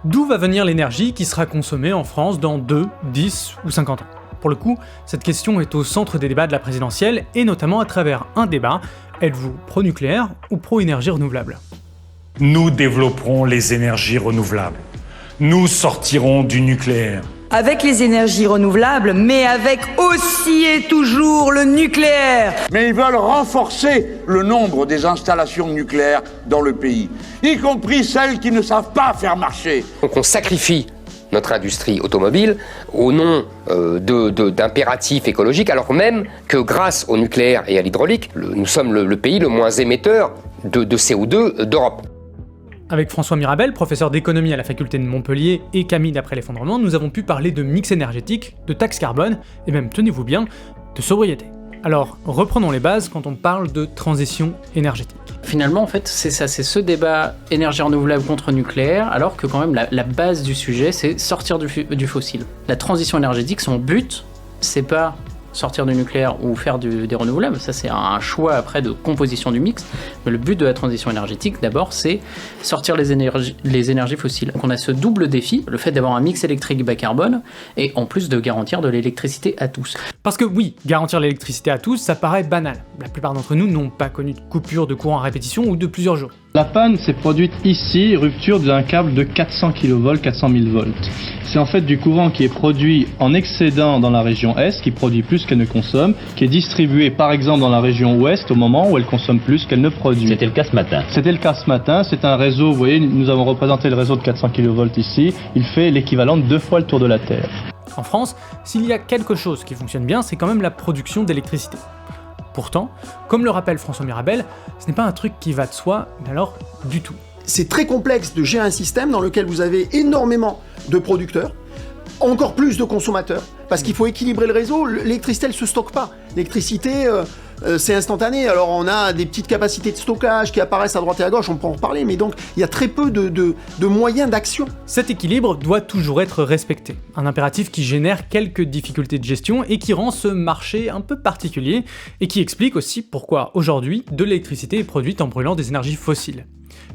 D'où va venir l'énergie qui sera consommée en France dans 2, 10 ou 50 ans? Pour le coup, cette question est au centre des débats de la présidentielle, et notamment à travers un débat: êtes-vous pro-nucléaire ou pro-énergie renouvelable? Nous développerons les énergies renouvelables. Nous sortirons du nucléaire. Avec les énergies renouvelables, mais avec aussi et toujours le nucléaire. Mais ils veulent renforcer le nombre des installations nucléaires dans le pays, y compris celles qui ne savent pas faire marcher. Donc on sacrifie notre industrie automobile au nom d'impératifs écologiques, alors même que grâce au nucléaire et à l'hydraulique, nous sommes le pays le moins émetteur de CO2 d'Europe. Avec François Mirabel, professeur d'économie à la faculté de Montpellier, et Camille d'après l'effondrement, nous avons pu parler de mix énergétique, de taxe carbone, et même, tenez-vous bien, de sobriété. Alors, reprenons les bases quand on parle de transition énergétique. Finalement, en fait, c'est ça, c'est ce débat énergie renouvelable contre nucléaire, alors que quand même la base du sujet, c'est sortir du fossile. La transition énergétique, son but, c'est pas sortir du nucléaire ou faire des renouvelables, ça c'est un choix après de composition du mix, mais le but de la transition énergétique, d'abord, c'est sortir les énergies fossiles. Donc on a ce double défi, le fait d'avoir un mix électrique bas carbone, et en plus de garantir de l'électricité à tous. Parce que oui, garantir l'électricité à tous, ça paraît banal. La plupart d'entre nous n'ont pas connu de coupure de courant à répétition ou de plusieurs jours. La panne s'est produite ici, rupture d'un câble de 400 kV, 400 000 volts. C'est en fait du courant qui est produit en excédent dans la région Est, qui produit plus qu'elle ne consomme, qui est distribué par exemple dans la région Ouest au moment où elle consomme plus qu'elle ne produit. C'était le cas ce matin. C'était le cas ce matin, c'est un réseau, vous voyez, nous avons représenté le réseau de 400 kV ici, il fait l'équivalent de 2 fois le tour de la Terre. En France, s'il y a quelque chose qui fonctionne bien, c'est quand même la production d'électricité. Pourtant, comme le rappelle François Mirabel, ce n'est pas un truc qui va de soi, mais alors du tout. C'est très complexe de gérer un système dans lequel vous avez énormément de producteurs, encore plus de consommateurs, parce qu'il faut équilibrer le réseau. L'électricité, elle se stocke pas. L'électricité, c'est instantané. Alors on a des petites capacités de stockage qui apparaissent à droite et à gauche, on peut en reparler, mais donc il y a très peu de moyens d'action. Cet équilibre doit toujours être respecté, un impératif qui génère quelques difficultés de gestion et qui rend ce marché un peu particulier, et qui explique aussi pourquoi aujourd'hui de l'électricité est produite en brûlant des énergies fossiles.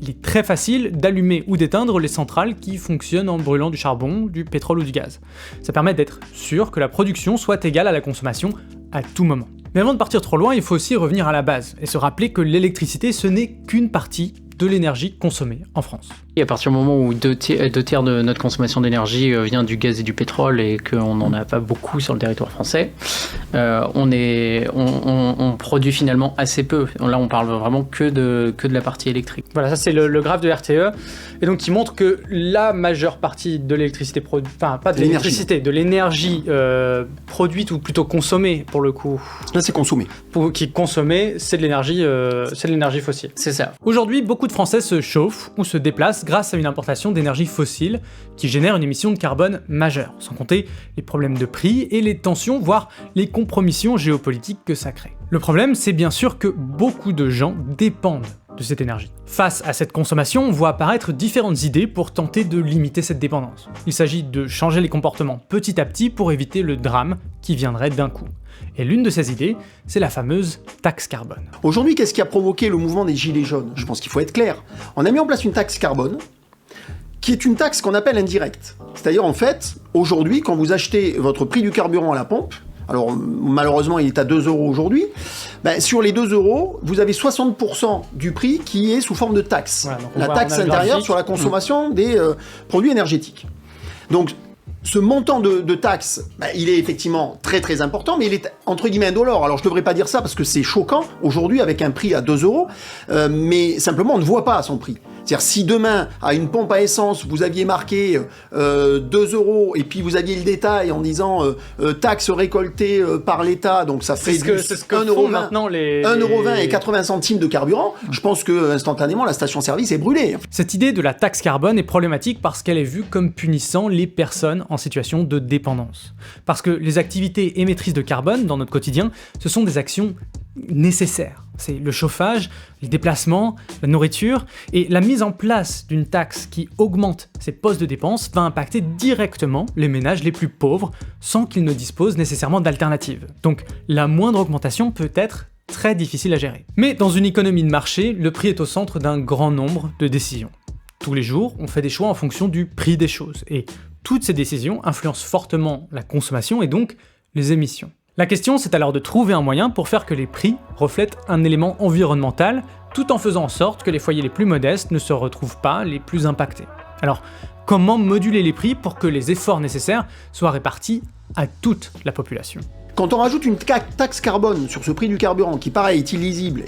Il est très facile d'allumer ou d'éteindre les centrales qui fonctionnent en brûlant du charbon, du pétrole ou du gaz. Ça permet d'être sûr que la production soit égale à la consommation à tout moment. Mais avant de partir trop loin, il faut aussi revenir à la base et se rappeler que l'électricité, ce n'est qu'une partie de l'énergie consommée en France. Et à partir du moment où deux tiers de notre consommation d'énergie vient du gaz et du pétrole et qu'on n'en a pas beaucoup sur le territoire français, on produit finalement assez peu. Là, on parle vraiment que de la partie électrique. Voilà, ça c'est le graphe de RTE, et donc qui montre que la majeure partie de l'électricité de l'énergie produite ou plutôt consommée pour le coup. Là, c'est consommé. Qui est consommée, c'est de l'énergie fossile. C'est ça. Aujourd'hui, beaucoup de Français se chauffent ou se déplacent grâce à une importation d'énergie fossile qui génère une émission de carbone majeure, sans compter les problèmes de prix et les tensions, voire les compromissions géopolitiques que ça crée. Le problème, c'est bien sûr que beaucoup de gens dépendent de cette énergie. Face à cette consommation, on voit apparaître différentes idées pour tenter de limiter cette dépendance. Il s'agit de changer les comportements petit à petit pour éviter le drame qui viendrait d'un coup. Et l'une de ces idées, c'est la fameuse taxe carbone. Aujourd'hui, qu'est-ce qui a provoqué le mouvement des Gilets jaunes? Je pense qu'il faut être clair. On a mis en place une taxe carbone, qui est une taxe qu'on appelle indirecte. C'est-à-dire, en fait, aujourd'hui, quand vous achetez votre prix du carburant à la pompe, alors malheureusement il est à 2 € aujourd'hui, sur les 2 €, vous avez 60% du prix qui est sous forme de taxe. Voilà, la taxe intérieure sur la consommation des produits énergétiques. Donc, ce montant de taxe, il est effectivement très très important, mais il est entre guillemets indolore. Alors je ne devrais pas dire ça parce que c'est choquant aujourd'hui avec un prix à 2 €, mais simplement on ne voit pas son prix. C'est-à-dire si demain, à une pompe à essence, vous aviez marqué 2 € et puis vous aviez le détail en disant taxe récoltée par l'État, donc ça fait 1,20 € et 80 centimes de carburant, je pense que instantanément la station-service est brûlée. Cette idée de la taxe carbone est problématique parce qu'elle est vue comme punissant les personnes en situation de dépendance. Parce que les activités émettrices de carbone dans notre quotidien, ce sont des actions nécessaires. C'est le chauffage, les déplacements, la nourriture, et la mise en place d'une taxe qui augmente ces postes de dépenses va impacter directement les ménages les plus pauvres sans qu'ils ne disposent nécessairement d'alternatives. Donc la moindre augmentation peut être très difficile à gérer. Mais dans une économie de marché, le prix est au centre d'un grand nombre de décisions. tous les jours, on fait des choix en fonction du prix des choses. Et toutes ces décisions influencent fortement la consommation et donc les émissions. La question, c'est alors de trouver un moyen pour faire que les prix reflètent un élément environnemental, tout en faisant en sorte que les foyers les plus modestes ne se retrouvent pas les plus impactés. Alors, comment moduler les prix pour que les efforts nécessaires soient répartis à toute la population ? Quand on rajoute une taxe carbone sur ce prix du carburant qui, pareil, est illisible,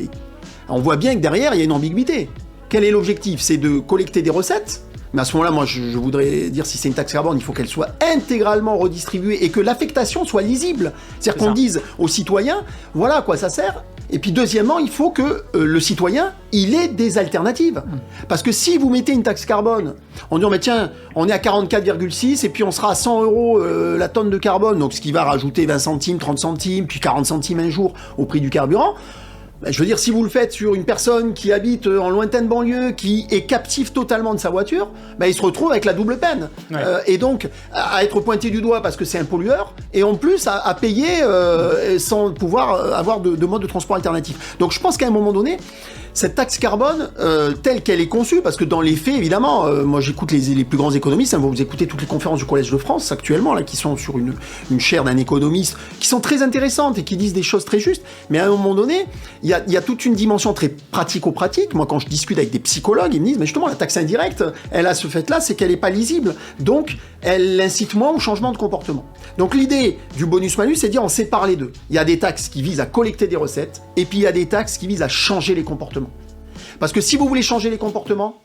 on voit bien que derrière, il y a une ambiguïté. Quel est l'objectif ? C'est de collecter des recettes ? Mais à ce moment-là, moi, je voudrais dire, si c'est une taxe carbone, il faut qu'elle soit intégralement redistribuée et que l'affectation soit lisible. C'est-à-dire qu'on dise aux citoyens, voilà à quoi ça sert. Et puis deuxièmement, il faut que le citoyen, il ait des alternatives. Parce que si vous mettez une taxe carbone, en disant, mais tiens, on est à 44,6 et puis on sera à 100 € la tonne de carbone, donc ce qui va rajouter 20 centimes, 30 centimes, puis 40 centimes un jour au prix du carburant, je veux dire, si vous le faites sur une personne qui habite en lointaine banlieue, qui est captive totalement de sa voiture, il se retrouve avec la double peine. Ouais. Et donc, à être pointé du doigt parce que c'est un pollueur, et en plus à payer sans pouvoir avoir de mode de transport alternatif. Donc je pense qu'à un moment donné, cette taxe carbone, telle qu'elle est conçue, parce que dans les faits, évidemment, moi j'écoute les plus grands économistes, vous écoutez toutes les conférences du Collège de France actuellement, là, qui sont sur une chaire d'un économiste, qui sont très intéressantes et qui disent des choses très justes, mais à un moment donné, il y a toute une dimension très pratico-pratique. Moi, quand je discute avec des psychologues, ils me disent, mais justement, la taxe indirecte, elle a ce fait-là, c'est qu'elle n'est pas lisible, donc elle incite moins au changement de comportement. Donc l'idée du bonus-malus, c'est de dire, on sépare les deux. Il y a des taxes qui visent à collecter des recettes, et puis il y a des taxes qui visent à changer les comportements. Parce que si vous voulez changer les comportements,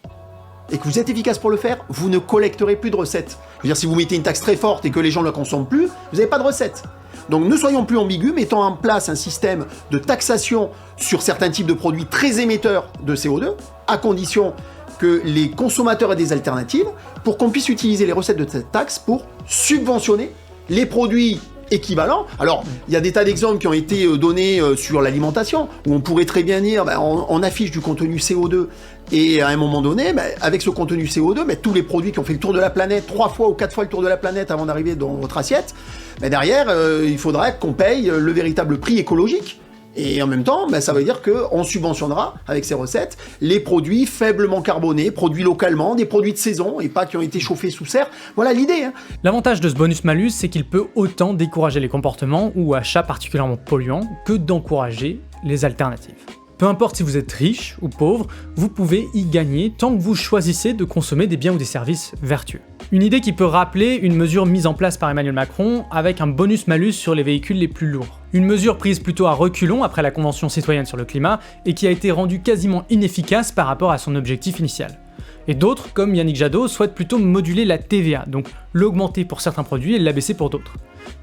et que vous êtes efficace pour le faire, vous ne collecterez plus de recettes. Je veux dire, si vous mettez une taxe très forte et que les gens ne la consomment plus, vous n'avez pas de recettes. Donc ne soyons plus ambigus, mettons en place un système de taxation sur certains types de produits très émetteurs de CO2, à condition que les consommateurs aient des alternatives, pour qu'on puisse utiliser les recettes de cette taxe pour subventionner les produits équivalents. Alors, il y a des tas d'exemples qui ont été donnés sur l'alimentation, où on pourrait très bien dire, on affiche du contenu CO2, et à un moment donné, avec ce contenu CO2, tous les produits qui ont fait le tour de la planète, 3 fois ou 4 fois le tour de la planète avant d'arriver dans votre assiette, derrière, il faudra qu'on paye le véritable prix écologique. Et en même temps, ça veut dire qu'on subventionnera, avec ces recettes, les produits faiblement carbonés, produits localement, des produits de saison, et pas qui ont été chauffés sous serre. Voilà l'idée. L'avantage de ce bonus-malus, c'est qu'il peut autant décourager les comportements ou achats particulièrement polluants que d'encourager les alternatives. Peu importe si vous êtes riche ou pauvre, vous pouvez y gagner tant que vous choisissez de consommer des biens ou des services vertueux. Une idée qui peut rappeler une mesure mise en place par Emmanuel Macron avec un bonus-malus sur les véhicules les plus lourds. Une mesure prise plutôt à reculons après la Convention citoyenne sur le climat et qui a été rendue quasiment inefficace par rapport à son objectif initial. Et d'autres, comme Yannick Jadot, souhaitent plutôt moduler la TVA, donc l'augmenter pour certains produits et l'abaisser pour d'autres.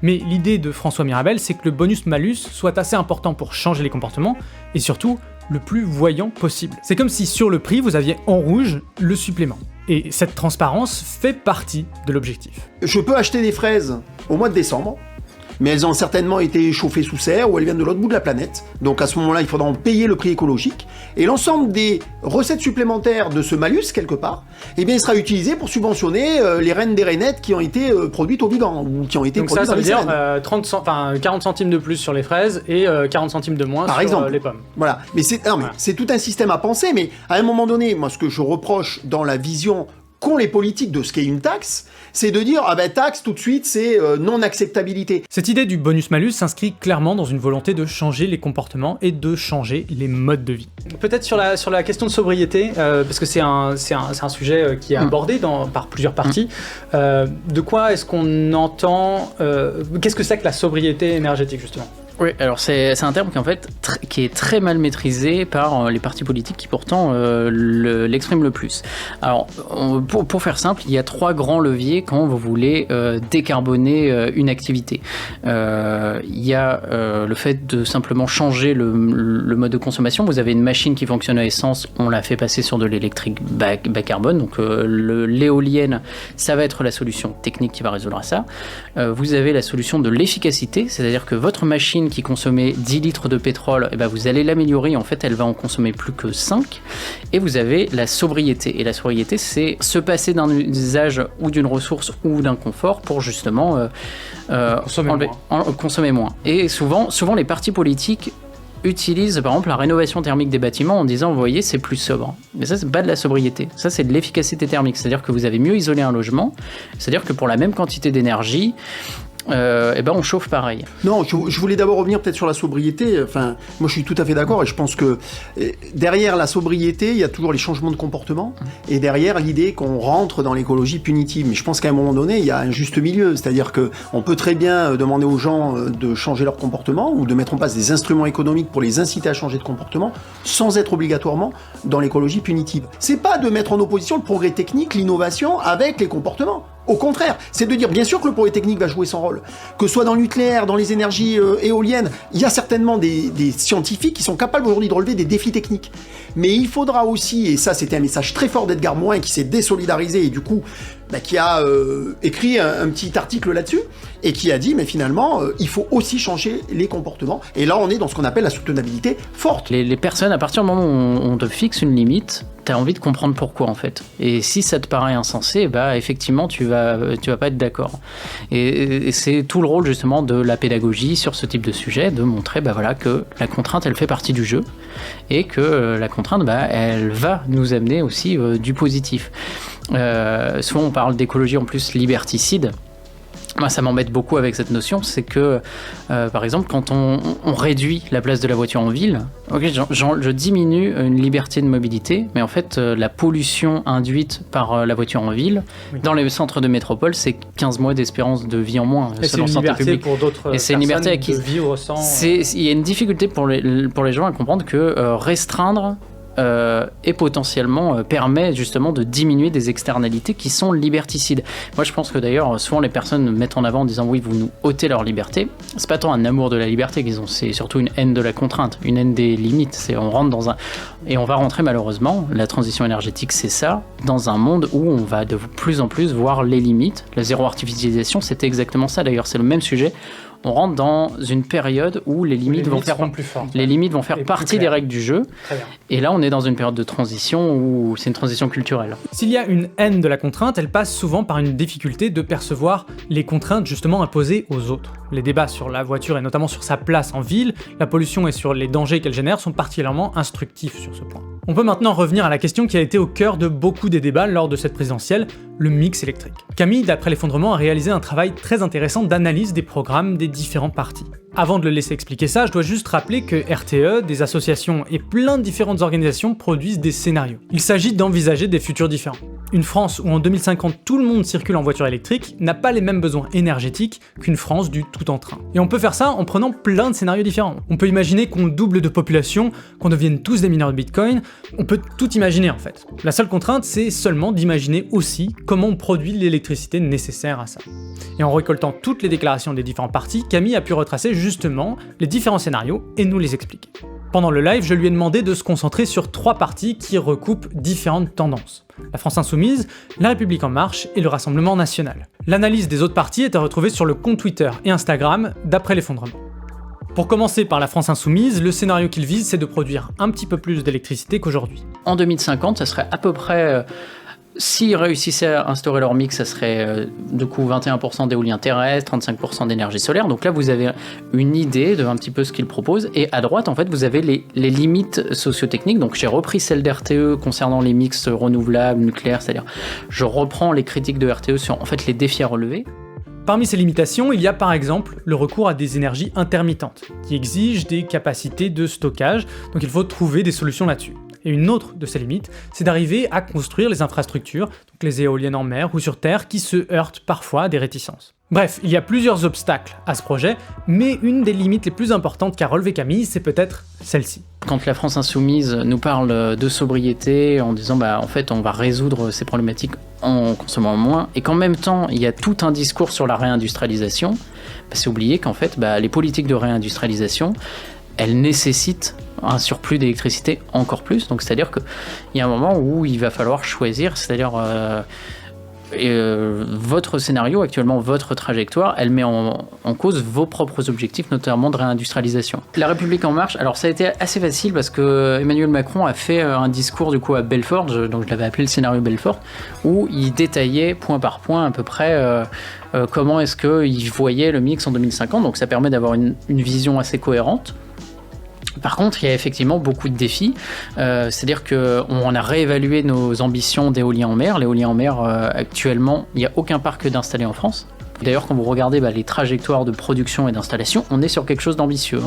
Mais l'idée de François Mirabel, c'est que le bonus-malus soit assez important pour changer les comportements, et surtout, le plus voyant possible. C'est comme si sur le prix, vous aviez en rouge le supplément. Et cette transparence fait partie de l'objectif. Je peux acheter des fraises au mois de décembre, mais elles ont certainement été chauffées sous serre ou elles viennent de l'autre bout de la planète. Donc à ce moment-là, il faudra en payer le prix écologique. Et l'ensemble des recettes supplémentaires de ce malus, quelque part, il sera utilisé pour subventionner les rennes des rainettes qui ont été produites au Vigan ou qui ont été donc produites ça dans les veut dire 40 centimes de plus sur les fraises et 40 centimes de moins par sur exemple. Les pommes. Voilà. Mais c'est tout un système à penser. Mais à un moment donné, moi, ce que je reproche dans la vision qu'ont les politiques de ce qu'est une taxe, c'est de dire taxe tout de suite c'est non-acceptabilité. Cette idée du bonus-malus s'inscrit clairement dans une volonté de changer les comportements et de changer les modes de vie. Peut-être sur la question de sobriété, parce que c'est un sujet qui est abordé par plusieurs parties. De quoi est-ce qu'on entend qu'est-ce que c'est que la sobriété énergétique justement ? Oui, alors c'est un terme qui en fait qui est très mal maîtrisé par les partis politiques qui pourtant l'expriment le plus. Alors pour faire simple, il y a 3 grands leviers quand vous voulez décarboner une activité. Il y a le fait de simplement changer le mode de consommation. Vous avez une machine qui fonctionne à essence, on la fait passer sur de l'électrique bas carbone, donc l'éolienne, ça va être la solution technique qui va résoudre ça. Vous avez la solution de l'efficacité, c'est-à-dire que votre machine qui consommait 10 litres de pétrole, vous allez l'améliorer, en fait elle va en consommer plus que 5. Et vous avez la sobriété. Et la sobriété, c'est se passer d'un usage ou d'une ressource ou d'un confort pour justement consommer moins. Et souvent les partis politiques utilise par exemple la rénovation thermique des bâtiments en disant, vous voyez, c'est plus sobre. Mais ça, c'est pas de la sobriété. Ça, c'est de l'efficacité thermique. C'est-à-dire que vous avez mieux isolé un logement. C'est-à-dire que pour la même quantité d'énergie, on chauffe pareil. Non, je voulais d'abord revenir peut-être sur la sobriété. Enfin, moi je suis tout à fait d'accord et je pense que derrière la sobriété, il y a toujours les changements de comportement et derrière l'idée qu'on rentre dans l'écologie punitive. Mais je pense qu'à un moment donné, il y a un juste milieu. C'est-à-dire qu'on peut très bien demander aux gens de changer leur comportement ou de mettre en place des instruments économiques pour les inciter à changer de comportement sans être obligatoirement dans l'écologie punitive. C'est pas de mettre en opposition le progrès technique, l'innovation avec les comportements. Au contraire, c'est de dire, bien sûr que le progrès technique va jouer son rôle, que ce soit dans le nucléaire, dans les énergies éoliennes, il y a certainement des scientifiques qui sont capables aujourd'hui de relever des défis techniques. Mais il faudra aussi, et ça c'était un message très fort d'Edgar Morin qui s'est désolidarisé et du coup qui a écrit un petit article là-dessus et qui a dit, mais finalement, il faut aussi changer les comportements. Et là, on est dans ce qu'on appelle la soutenabilité forte. Les personnes, à partir du moment où on te fixe une limite, t'as envie de comprendre pourquoi en fait. Et si ça te paraît insensé, effectivement, tu vas pas être d'accord. Et c'est tout le rôle justement de la pédagogie sur ce type de sujet, de montrer que la contrainte, elle fait partie du jeu et que la contrainte, elle va nous amener aussi du positif. Souvent on parle d'écologie en plus liberticide. Moi, ça m'embête beaucoup avec cette notion, c'est que, par exemple, quand on réduit la place de la voiture en ville, je diminue une liberté de mobilité, mais en fait, la pollution induite par la voiture en ville, dans les centres de métropole, c'est 15 mois d'espérance de vie en moins, selon Santé publique. Pour d'autres et c'est une liberté de vivre sans... Il y a une difficulté pour les gens à comprendre que restreindre et potentiellement permet justement de diminuer des externalités qui sont liberticides. Moi je pense que d'ailleurs souvent les personnes mettent en avant en disant oui, vous nous ôtez leur liberté. C'est pas tant un amour de la liberté qu'ils ont, c'est surtout une haine de la contrainte, une haine des limites. On rentre dans et on va rentrer malheureusement, la transition énergétique c'est ça, dans un monde où on va de plus en plus voir les limites. La zéro artificialisation c'était exactement ça d'ailleurs, c'est le même sujet. On rentre dans une période où les limites vont faire partie des règles du jeu. Et là, on est dans une période de transition où c'est une transition culturelle. S'il y a une haine de la contrainte, elle passe souvent par une difficulté de percevoir les contraintes justement imposées aux autres. Les débats sur la voiture et notamment sur sa place en ville, la pollution et sur les dangers qu'elle génère sont particulièrement instructifs sur ce point. On peut maintenant revenir à la question qui a été au cœur de beaucoup des débats lors de cette présidentielle, le mix électrique. Camille, d'après l'effondrement, a réalisé un travail très intéressant d'analyse des programmes des différents partis. Avant de le laisser expliquer ça, je dois juste rappeler que RTE, des associations et plein de différentes organisations produisent des scénarios. Il s'agit d'envisager des futurs différents. Une France où en 2050 tout le monde circule en voiture électrique n'a pas les mêmes besoins énergétiques qu'une France du tout en train. Et on peut faire ça en prenant plein de scénarios différents. On peut imaginer qu'on double de population, qu'on devienne tous des mineurs de Bitcoin, on peut tout imaginer en fait. La seule contrainte, c'est seulement d'imaginer aussi comment on produit l'électricité nécessaire à ça. Et en récoltant toutes les déclarations des différents partis, Camille a pu retracer justement les différents scénarios et nous les expliquer. Pendant le live, je lui ai demandé de se concentrer sur 3 partis qui recoupent différentes tendances. La France Insoumise, La République En Marche et le Rassemblement National. L'analyse des autres partis est à retrouver sur le compte Twitter et Instagram d'après l'effondrement. Pour commencer par la France Insoumise, le scénario qu'il vise, c'est de produire un petit peu plus d'électricité qu'aujourd'hui. En 2050, ça serait à peu près... S'ils réussissaient à instaurer leur mix, ça serait du coup 21% d'éolien terrestre, 35% d'énergie solaire. Donc là, vous avez une idée de un petit peu ce qu'ils proposent. Et à droite, en fait, vous avez les limites socio-techniques. Donc j'ai repris celle d'RTE concernant les mix renouvelables, nucléaires. C'est-à-dire, je reprends les critiques de RTE sur en fait les défis à relever. Parmi ces limitations, il y a par exemple le recours à des énergies intermittentes, qui exigent des capacités de stockage, donc il faut trouver des solutions là-dessus. Et une autre de ces limites, c'est d'arriver à construire les infrastructures, donc les éoliennes en mer ou sur terre, qui se heurtent parfois à des réticences. Bref, il y a plusieurs obstacles à ce projet, mais une des limites les plus importantes qu'a relevé Camille, c'est peut-être celle-ci. Quand la France Insoumise nous parle de sobriété en disant en fait on va résoudre ces problématiques en consommant moins, et qu'en même temps il y a tout un discours sur la réindustrialisation, c'est oublier qu'en fait les politiques de réindustrialisation, elles nécessitent un surplus d'électricité encore plus. Donc c'est-à-dire qu'il y a un moment où il va falloir choisir, c'est-à-dire votre scénario, actuellement votre trajectoire, elle met en cause vos propres objectifs, notamment de réindustrialisation. La République En Marche, alors ça a été assez facile parce que Emmanuel Macron a fait un discours du coup à Belfort, donc je l'avais appelé le scénario Belfort, où il détaillait point par point à peu près comment est-ce qu'il voyait le mix en 2050, donc ça permet d'avoir une vision assez cohérente. Par contre, il y a effectivement beaucoup de défis. C'est-à-dire qu'on a réévalué nos ambitions d'éolien en mer. L'éolien en mer, actuellement, il n'y a aucun parc d'installé en France. D'ailleurs, quand vous regardez les trajectoires de production et d'installation, on est sur quelque chose d'ambitieux.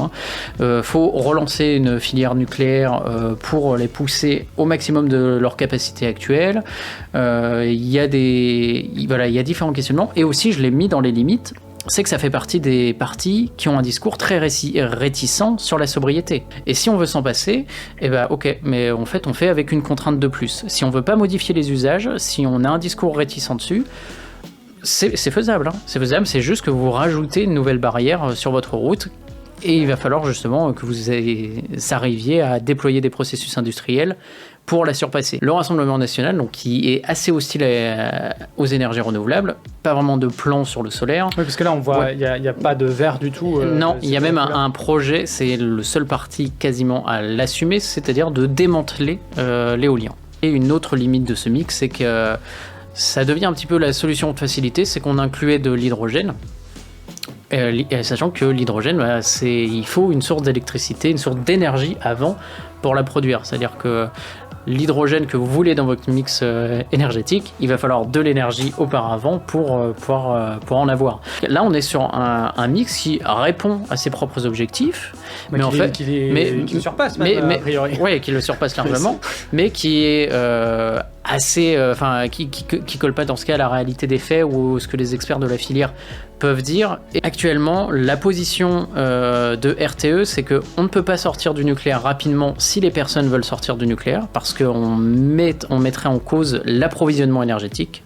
Faut relancer une filière nucléaire pour les pousser au maximum de leur capacité actuelle. Il y a différents questionnements. Et aussi, je l'ai mis dans les limites, c'est que ça fait partie des partis qui ont un discours très réticent sur la sobriété. Et si on veut s'en passer, ok, mais en fait, on fait avec une contrainte de plus. Si on veut pas modifier les usages, si on a un discours réticent dessus, c'est faisable, c'est faisable, c'est juste que vous rajoutez une nouvelle barrière sur votre route et il va falloir justement que vous arriviez à déployer des processus industriels pour la surpasser. Le Rassemblement national, donc, qui est assez hostile aux énergies renouvelables, pas vraiment de plan sur le solaire. Oui, parce que là on voit, il n'y a pas de vert du tout. Non, il y a même un projet, c'est le seul parti quasiment à l'assumer, c'est-à-dire de démanteler l'éolien. Et une autre limite de ce mix, c'est que ça devient un petit peu la solution de facilité, c'est qu'on incluait de l'hydrogène, sachant que l'hydrogène, il faut une source d'électricité, une source d'énergie avant pour la produire. C'est-à-dire que l'hydrogène que vous voulez dans votre mix énergétique, il va falloir de l'énergie auparavant pour en avoir. Là, on est sur un mix qui répond à ses propres objectifs, mais en fait, qui le surpasse, a priori. Oui, qui le surpasse largement, mais qui est assez, qui colle pas dans ce cas à la réalité des faits ou ce que les experts de la filière peuvent dire. Et actuellement, la position de RTE, c'est qu'on ne peut pas sortir du nucléaire rapidement si les personnes veulent sortir du nucléaire, parce qu'on mettrait en cause l'approvisionnement énergétique.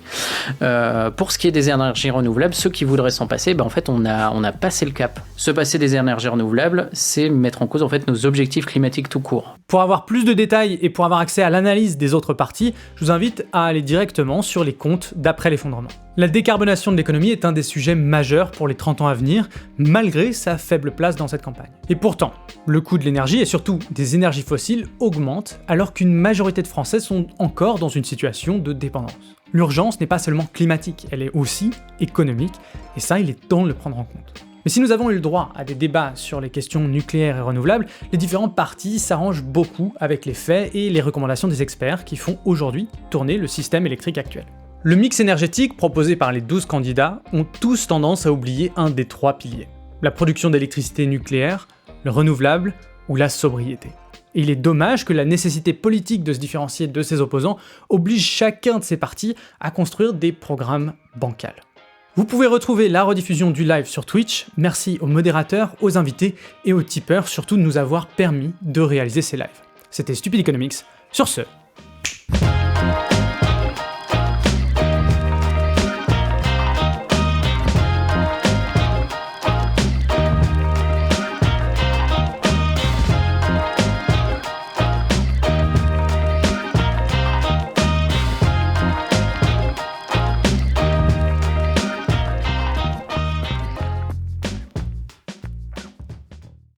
Pour ce qui est des énergies renouvelables, ceux qui voudraient s'en passer, en fait, on a passé le cap. Se passer des énergies renouvelables, c'est mettre en cause en fait nos objectifs climatiques tout court. Pour avoir plus de détails et pour avoir accès à l'analyse des autres parties, je vous invite à aller directement sur les comptes d'après l'effondrement. La décarbonation de l'économie est un des sujets majeurs pour les 30 ans à venir, malgré sa faible place dans cette campagne. Et pourtant, le coût de l'énergie et surtout des énergies fossiles augmente alors qu'une majorité de Français sont encore dans une situation de dépendance. L'urgence n'est pas seulement climatique, elle est aussi économique, et ça, il est temps de le prendre en compte. Mais si nous avons eu le droit à des débats sur les questions nucléaires et renouvelables, les différentes parties s'arrangent beaucoup avec les faits et les recommandations des experts qui font aujourd'hui tourner le système électrique actuel. Le mix énergétique proposé par les 12 candidats ont tous tendance à oublier un des 3 piliers. La production d'électricité nucléaire, le renouvelable ou la sobriété. Et il est dommage que la nécessité politique de se différencier de ses opposants oblige chacun de ces partis à construire des programmes bancals. Vous pouvez retrouver la rediffusion du live sur Twitch. Merci aux modérateurs, aux invités et aux tipeurs surtout de nous avoir permis de réaliser ces lives. C'était Stupid Economics. Sur ce...